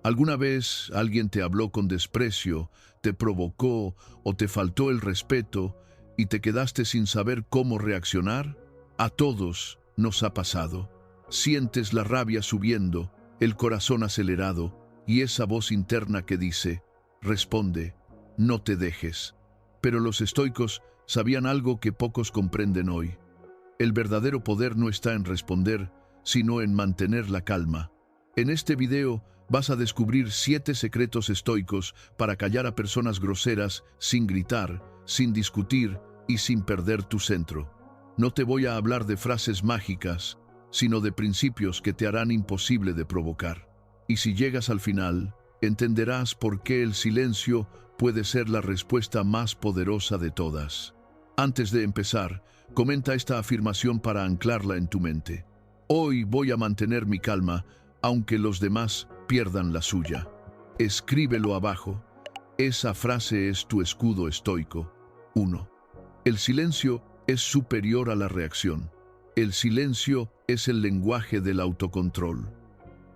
¿Alguna vez alguien te habló con desprecio, te provocó o te faltó el respeto y te quedaste sin saber cómo reaccionar? A todos nos ha pasado. Sientes la rabia subiendo, el corazón acelerado y esa voz interna que dice, responde, no te dejes. Pero los estoicos sabían algo que pocos comprenden hoy. El verdadero poder no está en responder, sino en mantener la calma. En este video vas a descubrir 7 secretos estoicos para callar a personas groseras sin gritar, sin discutir y sin perder tu centro. No te voy a hablar de frases mágicas, sino de principios que te harán imposible de provocar. Y si llegas al final, entenderás por qué el silencio puede ser la respuesta más poderosa de todas. Antes de empezar, comenta esta afirmación para anclarla en tu mente. Hoy voy a mantener mi calma, aunque los demás pierdan la suya. Escríbelo abajo. Esa frase es tu escudo estoico. 1. El silencio es superior a la reacción. El silencio es el lenguaje del autocontrol.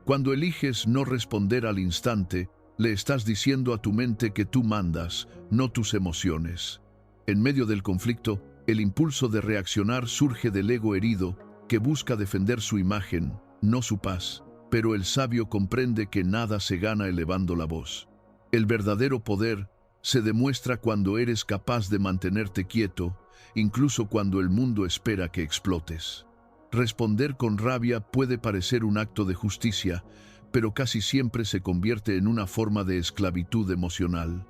Cuando eliges no responder al instante, le estás diciendo a tu mente que tú mandas, no tus emociones. En medio del conflicto, el impulso de reaccionar surge del ego herido, que busca defender su imagen, no su paz. Pero el sabio comprende que nada se gana elevando la voz. El verdadero poder se demuestra cuando eres capaz de mantenerte quieto, incluso cuando el mundo espera que explotes. Responder con rabia puede parecer un acto de justicia, pero casi siempre se convierte en una forma de esclavitud emocional.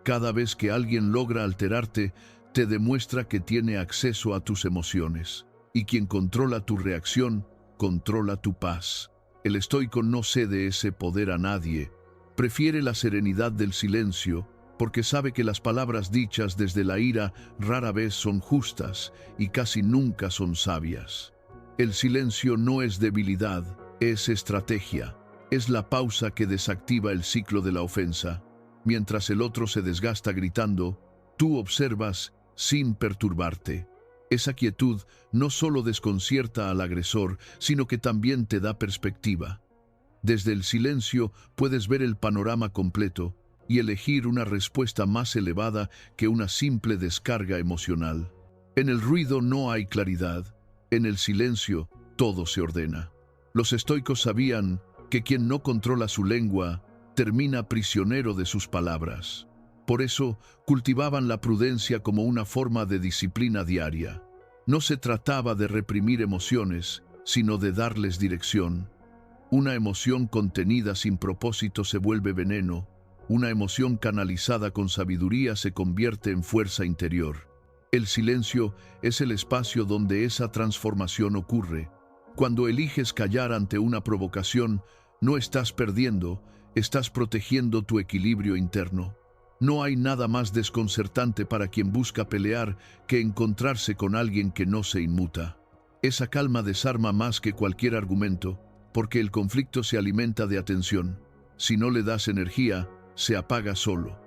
Cada vez que alguien logra alterarte, te demuestra que tiene acceso a tus emociones, y quien controla tu reacción, controla tu paz. El estoico no cede ese poder a nadie. Prefiere la serenidad del silencio, porque sabe que las palabras dichas desde la ira rara vez son justas y casi nunca son sabias. El silencio no es debilidad, es estrategia. Es la pausa que desactiva el ciclo de la ofensa. Mientras el otro se desgasta gritando, tú observas sin perturbarte. Esa quietud no solo desconcierta al agresor, sino que también te da perspectiva. Desde el silencio puedes ver el panorama completo y elegir una respuesta más elevada que una simple descarga emocional. En el ruido no hay claridad, en el silencio todo se ordena. Los estoicos sabían que quien no controla su lengua termina prisionero de sus palabras. Por eso cultivaban la prudencia como una forma de disciplina diaria. No se trataba de reprimir emociones, sino de darles dirección. Una emoción contenida sin propósito se vuelve veneno. Una emoción canalizada con sabiduría se convierte en fuerza interior. El silencio es el espacio donde esa transformación ocurre. Cuando eliges callar ante una provocación, no estás perdiendo, estás protegiendo tu equilibrio interno. No hay nada más desconcertante para quien busca pelear que encontrarse con alguien que no se inmuta. Esa calma desarma más que cualquier argumento, porque el conflicto se alimenta de atención. Si no le das energía, se apaga solo.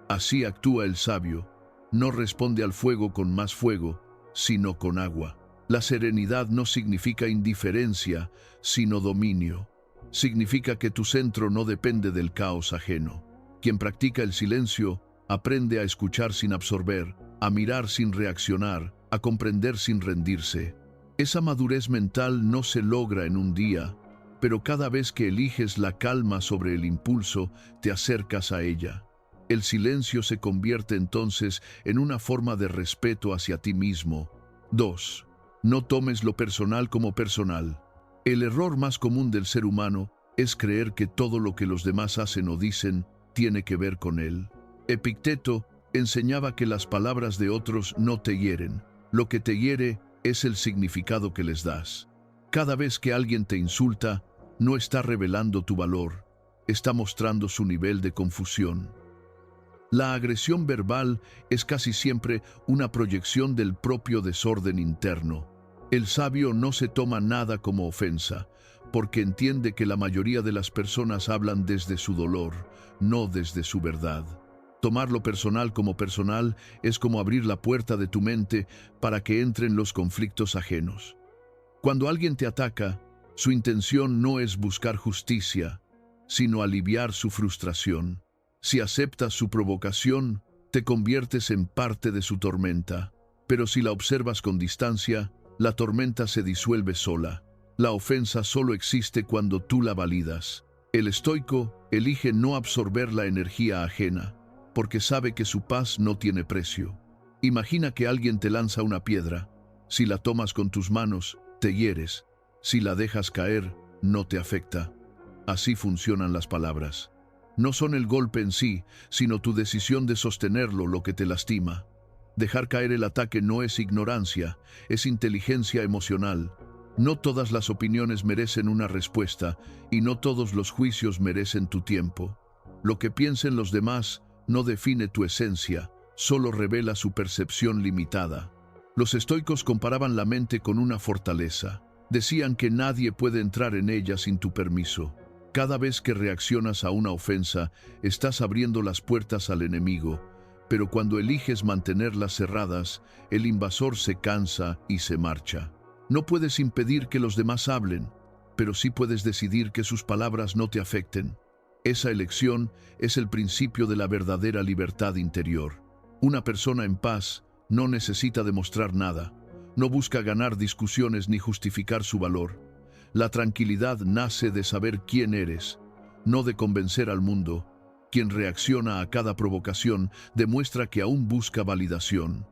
Así actúa el sabio. No responde al fuego con más fuego, sino con agua. La serenidad no significa indiferencia, sino dominio. Significa que tu centro no depende del caos ajeno. Quien practica el silencio aprende a escuchar sin absorber, a mirar sin reaccionar, a comprender sin rendirse. Esa madurez mental no se logra en un día, pero cada vez que eliges la calma sobre el impulso, te acercas a ella. El silencio se convierte entonces en una forma de respeto hacia ti mismo. 2. No tomes lo personal como personal. El error más común del ser humano es creer que todo lo que los demás hacen o dicen tiene que ver con él. Epicteto enseñaba que las palabras de otros no te hieren. Lo que te hiere es el significado que les das. Cada vez que alguien te insulta, no está revelando tu valor, está mostrando su nivel de confusión. La agresión verbal es casi siempre una proyección del propio desorden interno. El sabio no se toma nada como ofensa, porque entiende que la mayoría de las personas hablan desde su dolor, no desde su verdad. Tomarlo personal como personal es como abrir la puerta de tu mente para que entren los conflictos ajenos. Cuando alguien te ataca, su intención no es buscar justicia, sino aliviar su frustración. Si aceptas su provocación, te conviertes en parte de su tormenta. Pero si la observas con distancia, la tormenta se disuelve sola. La ofensa solo existe cuando tú la validas. El estoico elige no absorber la energía ajena, porque sabe que su paz no tiene precio. Imagina que alguien te lanza una piedra. Si la tomas con tus manos, te hieres. Si la dejas caer, no te afecta. Así funcionan las palabras. No son el golpe en sí, sino tu decisión de sostenerlo lo que te lastima. Dejar caer el ataque no es ignorancia, es inteligencia emocional. No todas las opiniones merecen una respuesta y no todos los juicios merecen tu tiempo. Lo que piensen los demás no define tu esencia, solo revela su percepción limitada. Los estoicos comparaban la mente con una fortaleza. Decían que nadie puede entrar en ella sin tu permiso. Cada vez que reaccionas a una ofensa, estás abriendo las puertas al enemigo, pero cuando eliges mantenerlas cerradas, el invasor se cansa y se marcha. No puedes impedir que los demás hablen, pero sí puedes decidir que sus palabras no te afecten. Esa elección es el principio de la verdadera libertad interior. Una persona en paz no necesita demostrar nada, no busca ganar discusiones ni justificar su valor. La tranquilidad nace de saber quién eres, no de convencer al mundo. Quien reacciona a cada provocación demuestra que aún busca validación.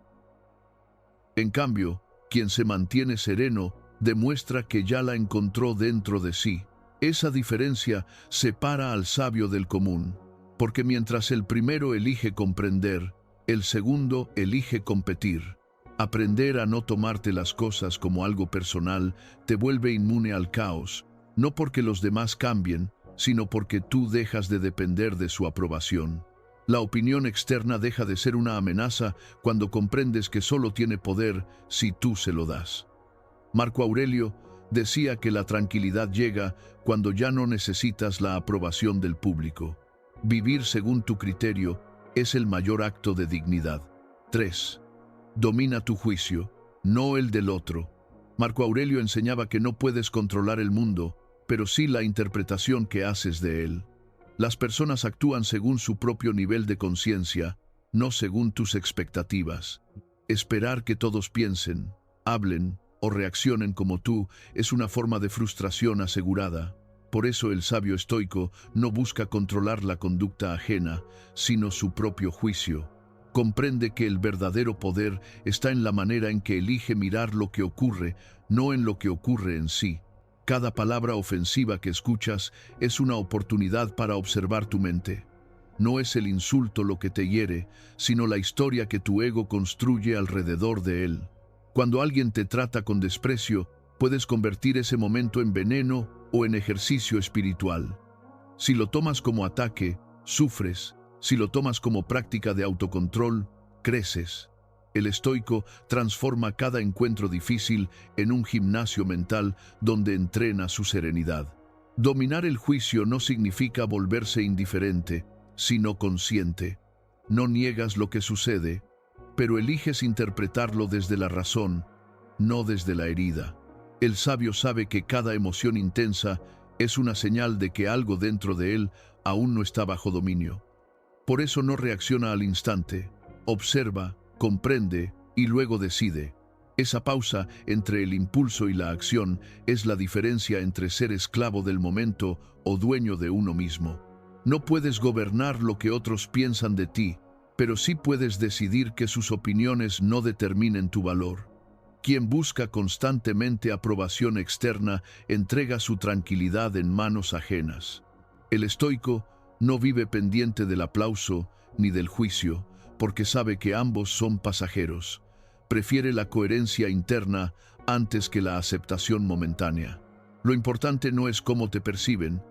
En cambio, quien se mantiene sereno demuestra que ya la encontró dentro de sí. Esa diferencia separa al sabio del común, porque mientras el primero elige comprender, el segundo elige competir. Aprender a no tomarte las cosas como algo personal te vuelve inmune al caos, no porque los demás cambien, sino porque tú dejas de depender de su aprobación. La opinión externa deja de ser una amenaza cuando comprendes que solo tiene poder si tú se lo das. Marco Aurelio decía que la tranquilidad llega cuando ya no necesitas la aprobación del público. Vivir según tu criterio es el mayor acto de dignidad. 3. Domina tu juicio, no el del otro. Marco Aurelio enseñaba que no puedes controlar el mundo, pero sí la interpretación que haces de él. Las personas actúan según su propio nivel de conciencia, no según tus expectativas. Esperar que todos piensen, hablen o reaccionen como tú es una forma de frustración asegurada. Por eso el sabio estoico no busca controlar la conducta ajena, sino su propio juicio. Comprende que el verdadero poder está en la manera en que elige mirar lo que ocurre, no en lo que ocurre en sí. Cada palabra ofensiva que escuchas es una oportunidad para observar tu mente. No es el insulto lo que te hiere, sino la historia que tu ego construye alrededor de él. Cuando alguien te trata con desprecio, puedes convertir ese momento en veneno o en ejercicio espiritual. Si lo tomas como ataque, sufres. Si lo tomas como práctica de autocontrol, creces. El estoico transforma cada encuentro difícil en un gimnasio mental donde entrena su serenidad. Dominar el juicio no significa volverse indiferente, sino consciente. No niegas lo que sucede, pero eliges interpretarlo desde la razón, no desde la herida. El sabio sabe que cada emoción intensa es una señal de que algo dentro de él aún no está bajo dominio. Por eso no reacciona al instante, observa, comprende y luego decide. Esa pausa entre el impulso y la acción es la diferencia entre ser esclavo del momento o dueño de uno mismo. No puedes gobernar lo que otros piensan de ti, pero sí puedes decidir que sus opiniones no determinen tu valor. Quien busca constantemente aprobación externa entrega su tranquilidad en manos ajenas. El estoico no vive pendiente del aplauso ni del juicio, porque sabe que ambos son pasajeros. Prefiere la coherencia interna antes que la aceptación momentánea. Lo importante no es cómo te perciben,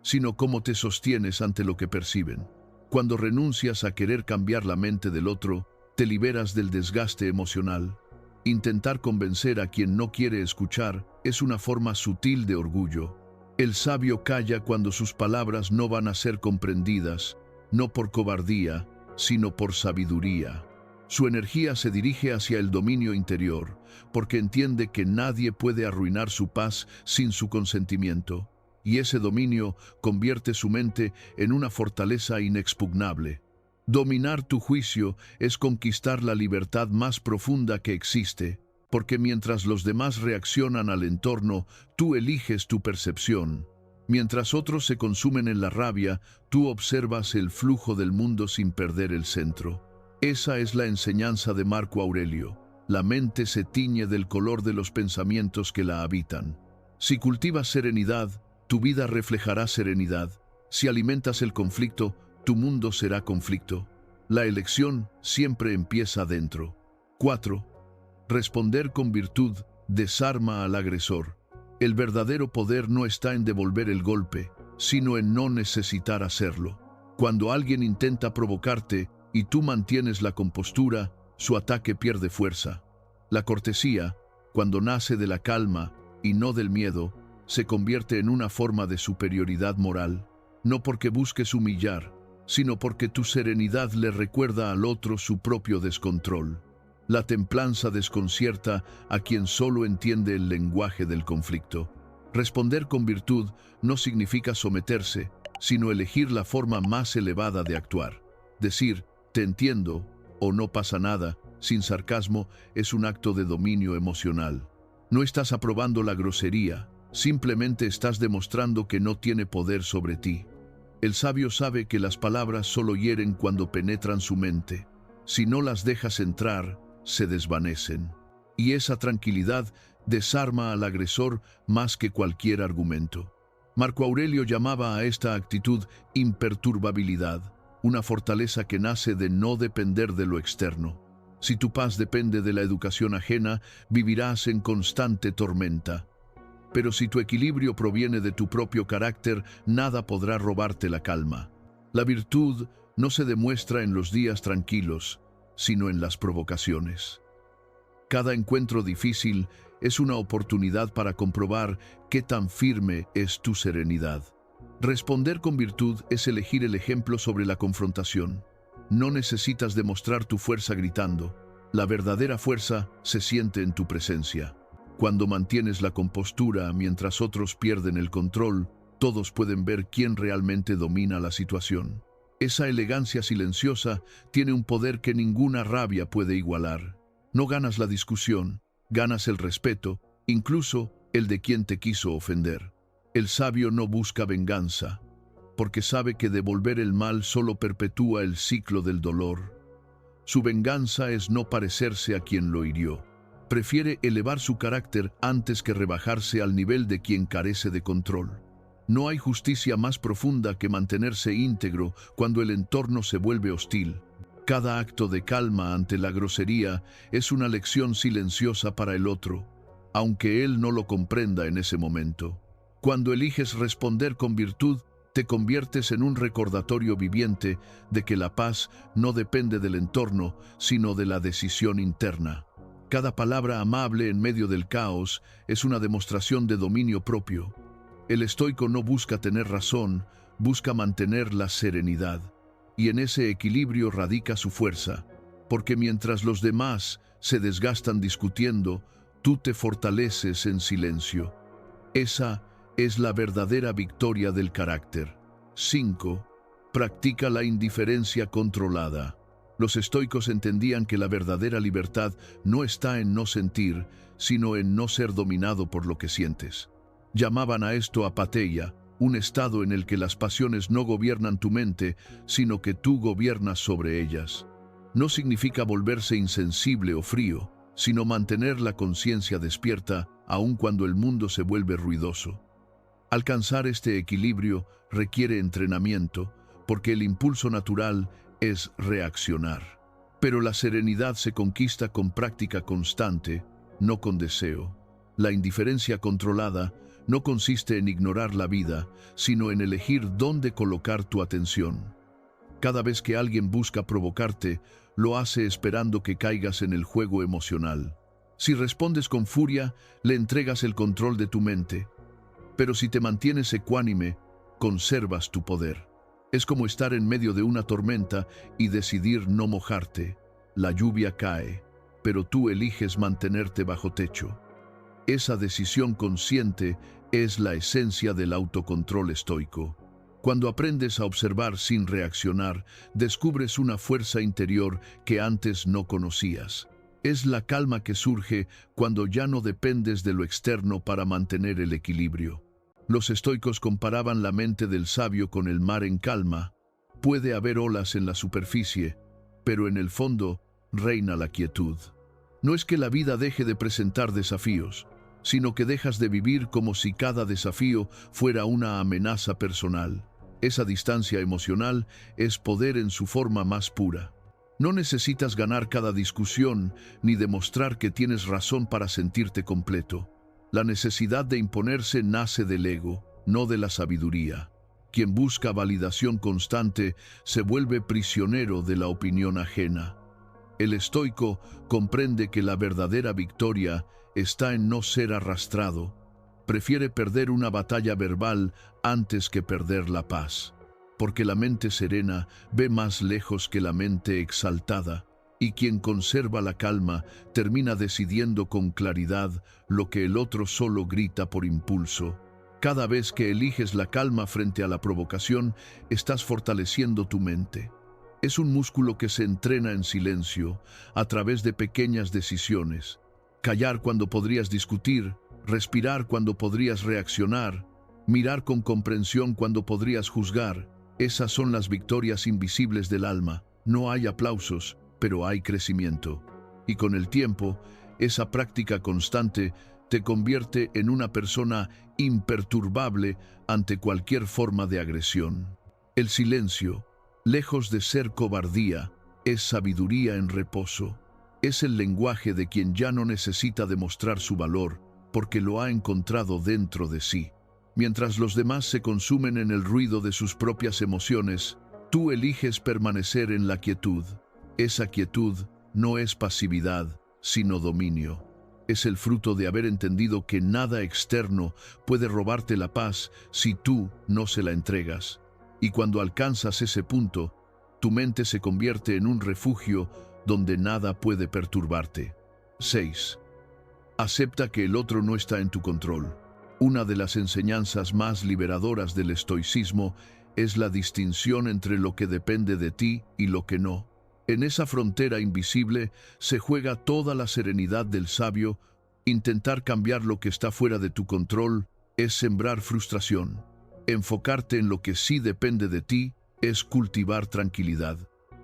sino cómo te sostienes ante lo que perciben. Cuando renuncias a querer cambiar la mente del otro, te liberas del desgaste emocional. Intentar convencer a quien no quiere escuchar es una forma sutil de orgullo. El sabio calla cuando sus palabras no van a ser comprendidas, no por cobardía, sino por sabiduría. Su energía se dirige hacia el dominio interior, porque entiende que nadie puede arruinar su paz sin su consentimiento. y ese dominio convierte su mente en una fortaleza inexpugnable. Dominar tu juicio es conquistar la libertad más profunda que existe, porque mientras los demás reaccionan al entorno, tú eliges tu percepción. Mientras otros se consumen en la rabia, tú observas el flujo del mundo sin perder el centro. Esa es la enseñanza de Marco Aurelio. La mente se tiñe del color de los pensamientos que la habitan. Si cultivas serenidad, tu vida reflejará serenidad. Si alimentas el conflicto, tu mundo será conflicto. La elección siempre empieza dentro. 4. Responder con virtud desarma al agresor. El verdadero poder no está en devolver el golpe, sino en no necesitar hacerlo. Cuando alguien intenta provocarte y tú mantienes la compostura, su ataque pierde fuerza. La cortesía, cuando nace de la calma y no del miedo, se convierte en una forma de superioridad moral, no porque busques humillar, sino porque tu serenidad le recuerda al otro su propio descontrol. La templanza desconcierta a quien solo entiende el lenguaje del conflicto. Responder con virtud no significa someterse, sino elegir la forma más elevada de actuar. Decir, te entiendo, o no pasa nada, sin sarcasmo, es un acto de dominio emocional. No estás aprobando la grosería, simplemente estás demostrando que no tiene poder sobre ti. El sabio sabe que las palabras solo hieren cuando penetran su mente. Si no las dejas entrar, se desvanecen. Y esa tranquilidad desarma al agresor más que cualquier argumento. Marco Aurelio llamaba a esta actitud imperturbabilidad, una fortaleza que nace de no depender de lo externo. Si tu paz depende de la educación ajena, vivirás en constante tormenta. Pero si tu equilibrio proviene de tu propio carácter, nada podrá robarte la calma. La virtud no se demuestra en los días tranquilos, sino en las provocaciones. Cada encuentro difícil es una oportunidad para comprobar qué tan firme es tu serenidad. Responder con virtud es elegir el ejemplo sobre la confrontación. No necesitas demostrar tu fuerza gritando. La verdadera fuerza se siente en tu presencia. Cuando mantienes la compostura mientras otros pierden el control, todos pueden ver quién realmente domina la situación. Esa elegancia silenciosa tiene un poder que ninguna rabia puede igualar. No ganas la discusión, ganas el respeto, incluso el de quien te quiso ofender. El sabio no busca venganza, porque sabe que devolver el mal solo perpetúa el ciclo del dolor. Su venganza es no parecerse a quien lo hirió. Prefiere elevar su carácter antes que rebajarse al nivel de quien carece de control. No hay justicia más profunda que mantenerse íntegro cuando el entorno se vuelve hostil. Cada acto de calma ante la grosería es una lección silenciosa para el otro, aunque él no lo comprenda en ese momento. Cuando eliges responder con virtud, te conviertes en un recordatorio viviente de que la paz no depende del entorno, sino de la decisión interna. Cada palabra amable en medio del caos es una demostración de dominio propio. El estoico no busca tener razón, busca mantener la serenidad. Y en ese equilibrio radica su fuerza, porque mientras los demás se desgastan discutiendo, tú te fortaleces en silencio. Esa es la verdadera victoria del carácter. 5. Practica la indiferencia controlada. Los estoicos entendían que la verdadera libertad no está en no sentir, sino en no ser dominado por lo que sientes. Llamaban a esto apatheia, un estado en el que las pasiones no gobiernan tu mente, sino que tú gobiernas sobre ellas. No significa volverse insensible o frío, sino mantener la conciencia despierta aun cuando el mundo se vuelve ruidoso. Alcanzar este equilibrio requiere entrenamiento, porque el impulso natural es reaccionar. Pero la serenidad se conquista con práctica constante, no con deseo. La indiferencia controlada no consiste en ignorar la vida, sino en elegir dónde colocar tu atención. Cada vez que alguien busca provocarte, lo hace esperando que caigas en el juego emocional. Si respondes con furia, le entregas el control de tu mente. Pero si te mantienes ecuánime, conservas tu poder. Es como estar en medio de una tormenta y decidir no mojarte. La lluvia cae, pero tú eliges mantenerte bajo techo. Esa decisión consciente Es la esencia del autocontrol estoico. Cuando aprendes a observar sin reaccionar, descubres una fuerza interior que antes no conocías. Es la calma que surge cuando ya no dependes de lo externo para mantener el equilibrio. Los estoicos comparaban la mente del sabio con el mar en calma. Puede haber olas en la superficie, pero en el fondo reina la quietud. No es que la vida deje de presentar desafíos, sino que dejas de vivir como si cada desafío fuera una amenaza personal. Esa distancia emocional es poder en su forma más pura. No necesitas ganar cada discusión ni demostrar que tienes razón para sentirte completo. La necesidad de imponerse nace del ego, no de la sabiduría. Quien busca validación constante se vuelve prisionero de la opinión ajena. El estoico comprende que la verdadera victoria está en no ser arrastrado. Prefiere perder una batalla verbal antes que perder la paz, porque la mente serena ve más lejos que la mente exaltada, y quien conserva la calma termina decidiendo con claridad lo que el otro solo grita por impulso. Cada vez que eliges la calma frente a la provocación, estás fortaleciendo tu mente. Es un músculo que se entrena en silencio, a través de pequeñas decisiones. Callar cuando podrías discutir, respirar cuando podrías reaccionar, mirar con comprensión cuando podrías juzgar. Esas son las victorias invisibles del alma. No hay aplausos, pero hay crecimiento. Y con el tiempo, esa práctica constante te convierte en una persona imperturbable ante cualquier forma de agresión. El silencio, lejos de ser cobardía, es sabiduría en reposo. Es el lenguaje de quien ya no necesita demostrar su valor, porque lo ha encontrado dentro de sí. Mientras los demás se consumen en el ruido de sus propias emociones, tú eliges permanecer en la quietud. Esa quietud no es pasividad, sino dominio. Es el fruto de haber entendido que nada externo puede robarte la paz si tú no se la entregas. Y cuando alcanzas ese punto, tu mente se convierte en un refugio donde nada puede perturbarte. 6. Acepta que el otro no está en tu control. Una de las enseñanzas más liberadoras del estoicismo es la distinción entre lo que depende de ti y lo que no. En esa frontera invisible se juega toda la serenidad del sabio. Intentar cambiar lo que está fuera de tu control es sembrar frustración. Enfocarte en lo que sí depende de ti es cultivar tranquilidad.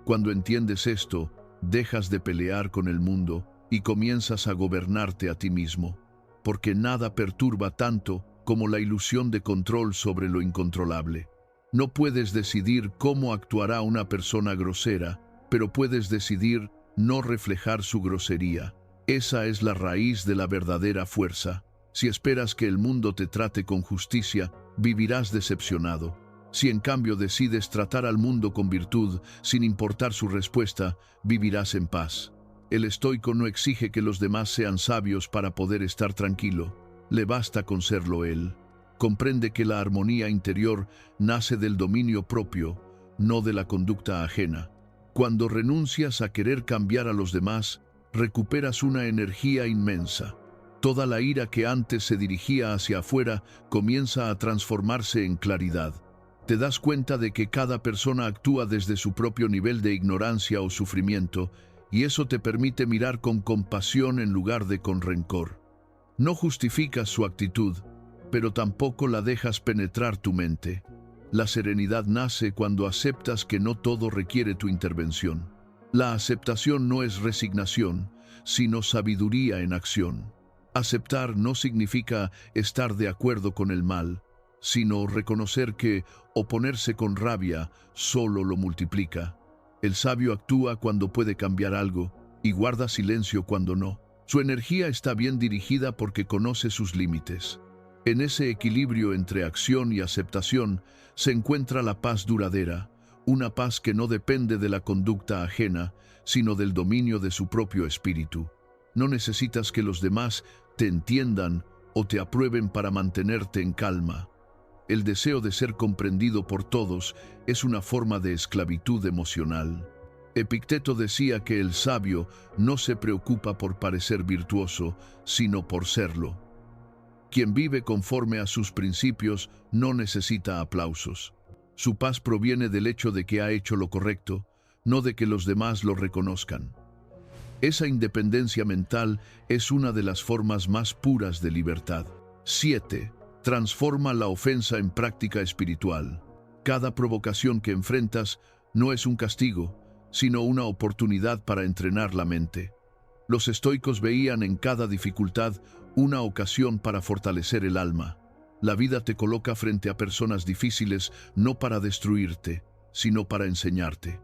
Cuando entiendes esto, dejas de pelear con el mundo y comienzas a gobernarte a ti mismo, porque nada perturba tanto como la ilusión de control sobre lo incontrolable. No puedes decidir cómo actuará una persona grosera, pero puedes decidir no reflejar su grosería. Esa es la raíz de la verdadera fuerza. Si esperas que el mundo te trate con justicia, vivirás decepcionado. Si en cambio decides tratar al mundo con virtud, sin importar su respuesta, vivirás en paz. El estoico no exige que los demás sean sabios para poder estar tranquilo. Le basta con serlo él. Comprende que la armonía interior nace del dominio propio, no de la conducta ajena. Cuando renuncias a querer cambiar a los demás, recuperas una energía inmensa. Toda la ira que antes se dirigía hacia afuera comienza a transformarse en claridad. Te das cuenta de que cada persona actúa desde su propio nivel de ignorancia o sufrimiento, y eso te permite mirar con compasión en lugar de con rencor. No justificas su actitud, pero tampoco la dejas penetrar tu mente. La serenidad nace cuando aceptas que no todo requiere tu intervención. La aceptación no es resignación, sino sabiduría en acción. Aceptar no significa estar de acuerdo con el mal, sino reconocer que oponerse con rabia solo lo multiplica. El sabio actúa cuando puede cambiar algo y guarda silencio cuando no. Su energía está bien dirigida porque conoce sus límites. En ese equilibrio entre acción y aceptación se encuentra la paz duradera, una paz que no depende de la conducta ajena, sino del dominio de su propio espíritu. No necesitas que los demás te entiendan o te aprueben para mantenerte en calma. El deseo de ser comprendido por todos es una forma de esclavitud emocional. Epicteto decía que el sabio no se preocupa por parecer virtuoso, sino por serlo. Quien vive conforme a sus principios no necesita aplausos. Su paz proviene del hecho de que ha hecho lo correcto, no de que los demás lo reconozcan. Esa independencia mental es una de las formas más puras de libertad. 7. Transforma la ofensa en práctica espiritual. Cada provocación que enfrentas no es un castigo, sino una oportunidad para entrenar la mente. Los estoicos veían en cada dificultad una ocasión para fortalecer el alma. La vida te coloca frente a personas difíciles no para destruirte, sino para enseñarte.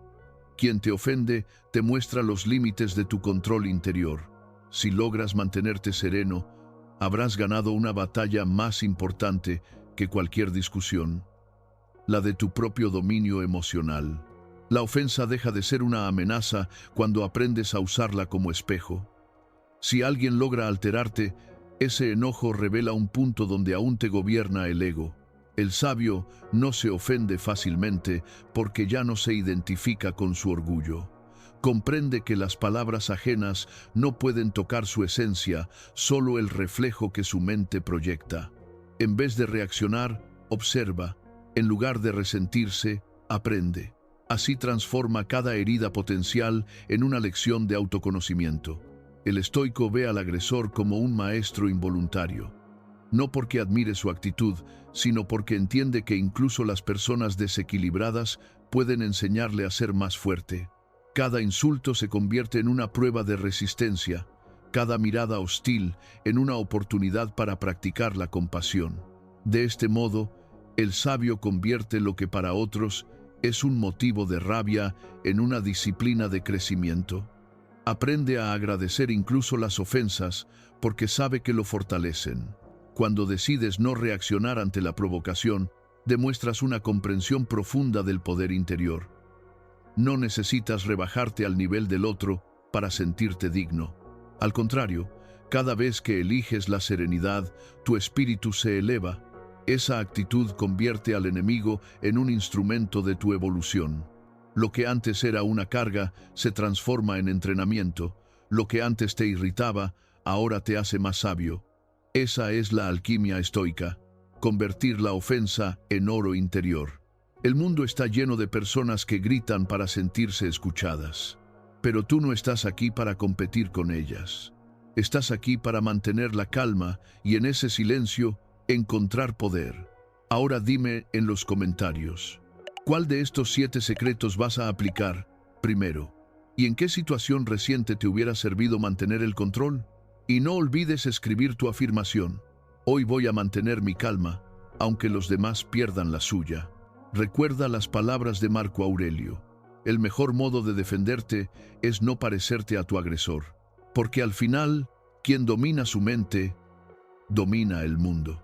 Quien te ofende te muestra los límites de tu control interior. Si logras mantenerte sereno, habrás ganado una batalla más importante que cualquier discusión, la de tu propio dominio emocional. La ofensa deja de ser una amenaza cuando aprendes a usarla como espejo. Si alguien logra alterarte, ese enojo revela un punto donde aún te gobierna el ego. El sabio no se ofende fácilmente porque ya no se identifica con su orgullo. Comprende que las palabras ajenas no pueden tocar su esencia, solo el reflejo que su mente proyecta. En vez de reaccionar, observa. En lugar de resentirse, aprende. Así transforma cada herida potencial en una lección de autoconocimiento. El estoico ve al agresor como un maestro involuntario. No porque admire su actitud, sino porque entiende que incluso las personas desequilibradas pueden enseñarle a ser más fuerte. Cada insulto se convierte en una prueba de resistencia, cada mirada hostil en una oportunidad para practicar la compasión. De este modo, el sabio convierte lo que para otros es un motivo de rabia en una disciplina de crecimiento. Aprende a agradecer incluso las ofensas porque sabe que lo fortalecen. Cuando decides no reaccionar ante la provocación, demuestras una comprensión profunda del poder interior. No necesitas rebajarte al nivel del otro para sentirte digno. Al contrario, cada vez que eliges la serenidad, tu espíritu se eleva. Esa actitud convierte al enemigo en un instrumento de tu evolución. Lo que antes era una carga se transforma en entrenamiento. Lo que antes te irritaba, ahora te hace más sabio. Esa es la alquimia estoica, convertir la ofensa en oro interior. El mundo está lleno de personas que gritan para sentirse escuchadas. Pero tú no estás aquí para competir con ellas. Estás aquí para mantener la calma y en ese silencio encontrar poder. Ahora dime en los comentarios, ¿cuál de estos 7 secretos vas a aplicar primero? ¿Y en qué situación reciente te hubiera servido mantener el control? Y no olvides escribir tu afirmación. Hoy voy a mantener mi calma, aunque los demás pierdan la suya. Recuerda las palabras de Marco Aurelio. El mejor modo de defenderte es no parecerte a tu agresor, porque al final, quien domina su mente, domina el mundo.